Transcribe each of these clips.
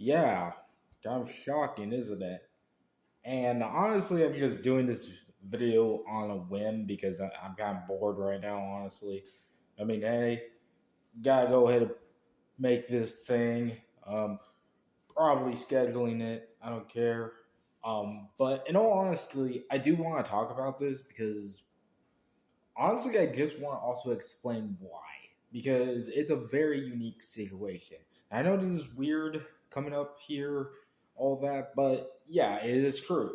Yeah, kind of shocking, isn't it? And honestly, I'm just doing this video on a whim because I'm kind of bored right now, honestly. I mean, hey, gotta go ahead and make this thing. Um, Probably scheduling it. I don't care. But in all honesty, I do want to talk about this because honestly, I just want to also explain why. Because it's a very unique situation. I know this is weird coming up here, all that, but yeah, it is true.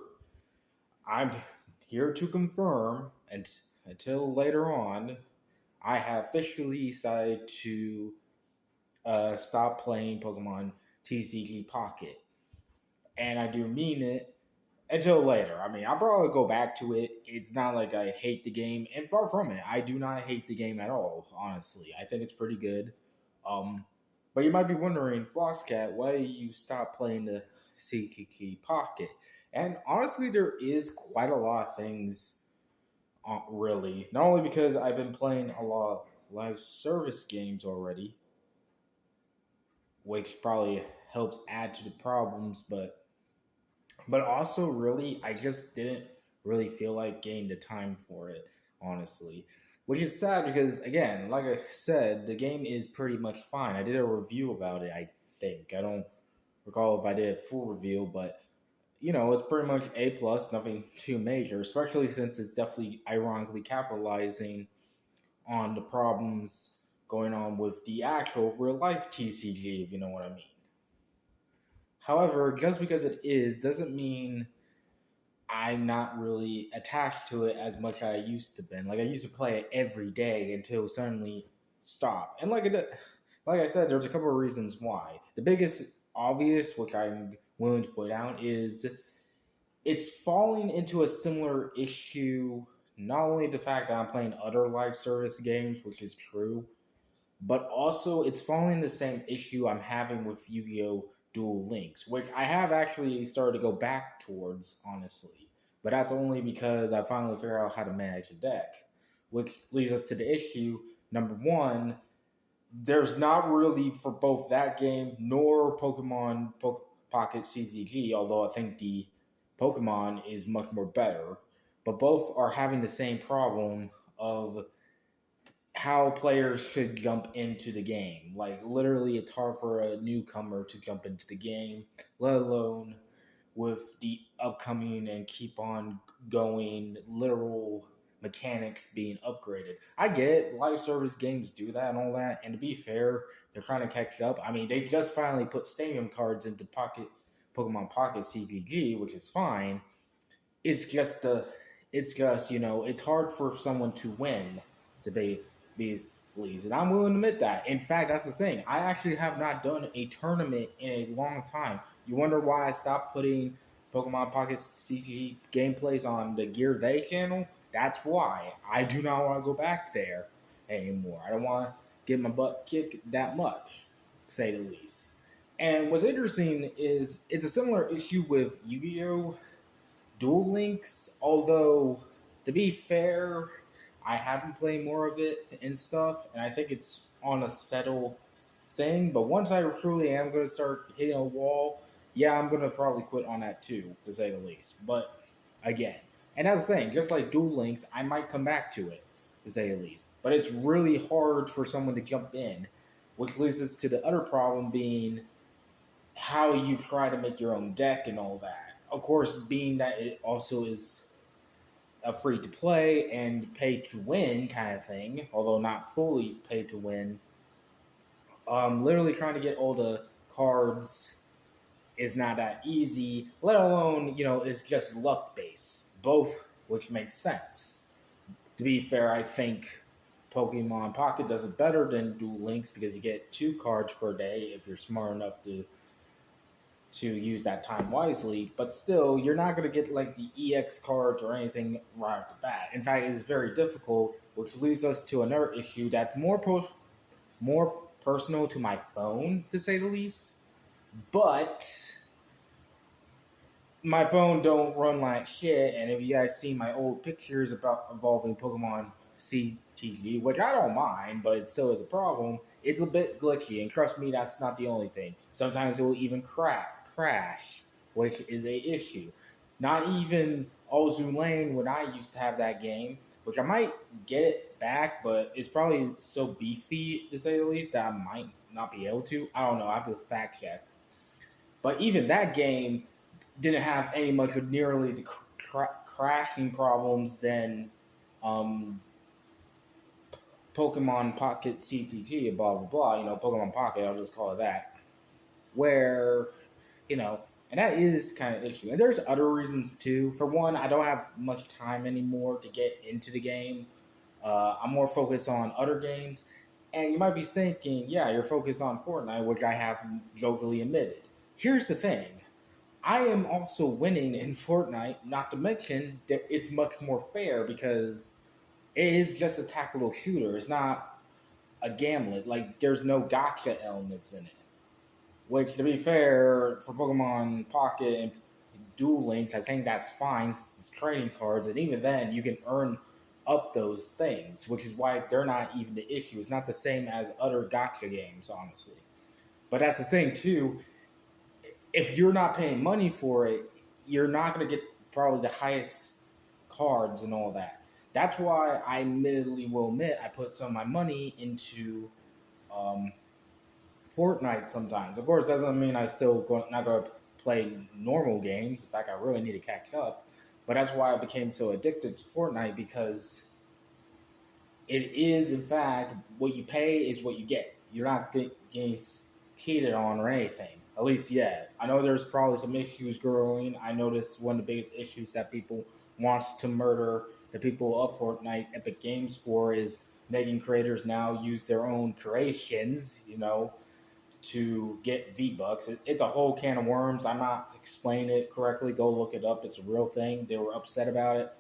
I'm here to confirm, and until later on, I have officially decided to stop playing Pokemon TCG Pocket. And I do mean it until later. I mean, I'll probably go back to it. It's not like I hate the game, and far from it. I do not hate the game at all, honestly. I think it's pretty good. Um, but you might be wondering, Flosscat, why you stop playing the CKK Pocket? And honestly, there is quite a lot of things, really. Not only because I've been playing a lot of live service games already, which probably helps add to the problems, but also really I just didn't really feel like getting the time for it, honestly. Which is sad because again, like I said, the game is pretty much fine. I did a review about it, I think. I don't recall if I did a full review, but it's pretty much A plus, nothing too major, especially since it's definitely ironically capitalizing on the problems going on with the actual real life TCG, if you know what I mean. However, just because it is doesn't mean I'm not really attached to it as much as I used to been. Like I used to play it every day until suddenly stop. And like I said, there's a couple of reasons why. The biggest obvious, which I'm willing to point out, is it's falling into a similar issue. Not only the fact that I'm playing other live service games, which is true, but also it's following the same issue I'm having with Yu-Gi-Oh! Dual Links, which I have actually started to go back towards, honestly. But that's only because I finally figured out how to manage a deck, which leads us to the issue. Number one, there's not really for both that game nor Pocket CZG, although I think the Pokemon is much more better. But both are having the same problem of how players should jump into the game. Like literally, it's hard for a newcomer to jump into the game, let alone with the upcoming and keep on going literal mechanics being upgraded. I get it, live service games do that and all that, and to be fair, they're trying to catch up. I mean, they just finally put stadium cards into Pokemon Pocket CGG, which is fine. It's just it's hard for someone to win to be these leagues, and I'm willing to admit that. In fact, that's the thing. I actually have not done a tournament in a long time. You wonder why I stopped putting Pokemon Pocket CG gameplays on the Gear Day channel? That's why. I do not want to go back there anymore. I don't want to get my butt kicked that much, to say the least. And what's interesting is it's a similar issue with Yu-Gi-Oh! Duel Links, although to be fair, I haven't played more of it and stuff, and I think it's on a settled thing. But once I truly am going to start hitting a wall, yeah, I'm going to probably quit on that too, to say the least. But again, and that's the thing, just like Duel Links, I might come back to it, to say the least. But it's really hard for someone to jump in, which leads us to the other problem being how you try to make your own deck and all that. Of course, being that it also is a free to play and pay to win kind of thing, although not fully pay to win. Literally trying to get all the cards is not that easy, let alone, it's just luck based, both which makes sense. To be fair, I think Pokemon Pocket does it better than Duel Links because you get 2 cards per day if you're smart enough to use that time wisely, but still, you're not going to get like the EX cards or anything right off the bat. In fact, it's very difficult, which leads us to another issue that's more personal to my phone, to say the least. But my phone don't run like shit, and if you guys see my old pictures about evolving Pokemon CTG, which I don't mind, but it still is a problem, It's a bit glitchy, and trust me, that's not the only thing. Sometimes it will even crash, which is a issue. Not even Ozu Lane when I used to have that game, which I might get it back, but it's probably so beefy to say the least that I might not be able to. I don't know. I have to fact check. But even that game didn't have any much of nearly the crashing problems than um, Pokemon Pocket CTG and blah blah blah. Pokemon Pocket. I'll just call it that. Where and that is kind of an issue. And there's other reasons too. For one, I don't have much time anymore to get into the game. I'm more focused on other games. And you might be thinking, yeah, you're focused on Fortnite, which I have jokingly admitted. Here's the thing. I am also winning in Fortnite, not to mention that it's much more fair because it is just a tactical shooter. It's not a gamblet. Like, there's no gotcha elements in it. Which, to be fair, for Pokemon Pocket and Duel Links, I think that's fine. It's trading cards, and even then, you can earn up those things, which is why they're not even the issue. It's not the same as other gotcha games, honestly. But that's the thing, too. If you're not paying money for it, you're not going to get probably the highest cards and all that. That's why I admittedly will admit I put some of my money into um, Fortnite sometimes. Of course, doesn't mean I still not going to play normal games. In fact, I really need to catch up. But that's why I became so addicted to Fortnite because it is, in fact, what you pay is what you get. You're not getting cheated on or anything. At least yet. I know there's probably some issues growing. I noticed one of the biggest issues that people wants to murder the people of Fortnite Epic Games for is making creators now use their own creations, to get V-Bucks. It's a whole can of worms. I'm not explaining it correctly. Go look it up. It's a real thing. They were upset about it.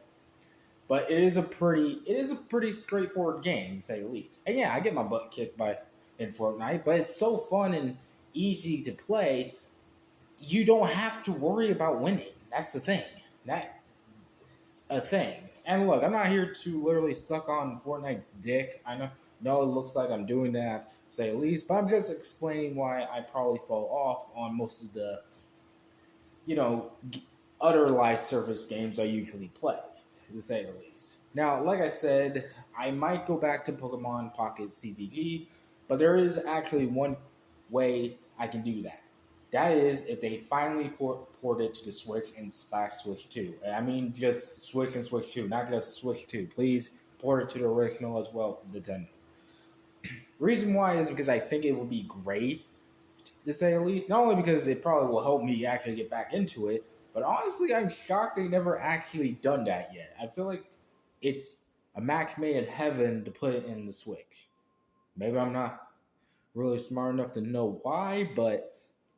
But it is a pretty straightforward game, to say the least. And yeah, I get my butt kicked in Fortnite, but it's so fun and easy to play. You don't have to worry about winning. That's the thing. That's a thing. And look, I'm not here to literally suck on Fortnite's dick. I know it looks like I'm doing that, to say the least, but I'm just explaining why I probably fall off on most of the, you know, other live service games I usually play, to say the least. Now, like I said, I might go back to Pokemon Pocket CTG, but there is actually one way I can do that. That is if they finally port it to the Switch and Switch 2. And I mean just Switch and Switch 2, not just Switch 2. Please port it to the original as well, Nintendo. Reason why is because I think it would be great, to say the least. Not only because it probably will help me actually get back into it, but honestly, I'm shocked they never actually done that yet. I feel like it's a match made in heaven to put it in the Switch. Maybe I'm not really smart enough to know why, but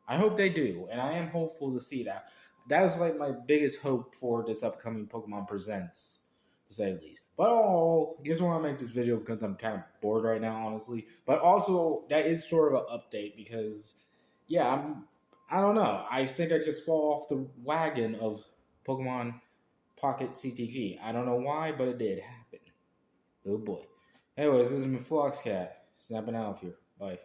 I hope they do, and I am hopeful to see that. That is like my biggest hope for this upcoming Pokemon Presents, to say the least. But I just want to make this video because I'm kind of bored right now, honestly. But also, that is sort of an update because, yeah, I don't know. I think I just fall off the wagon of Pokemon Pocket CTG. I don't know why, but it did happen. Oh boy. Anyways, this is my Floxcat snapping out of here. Bye.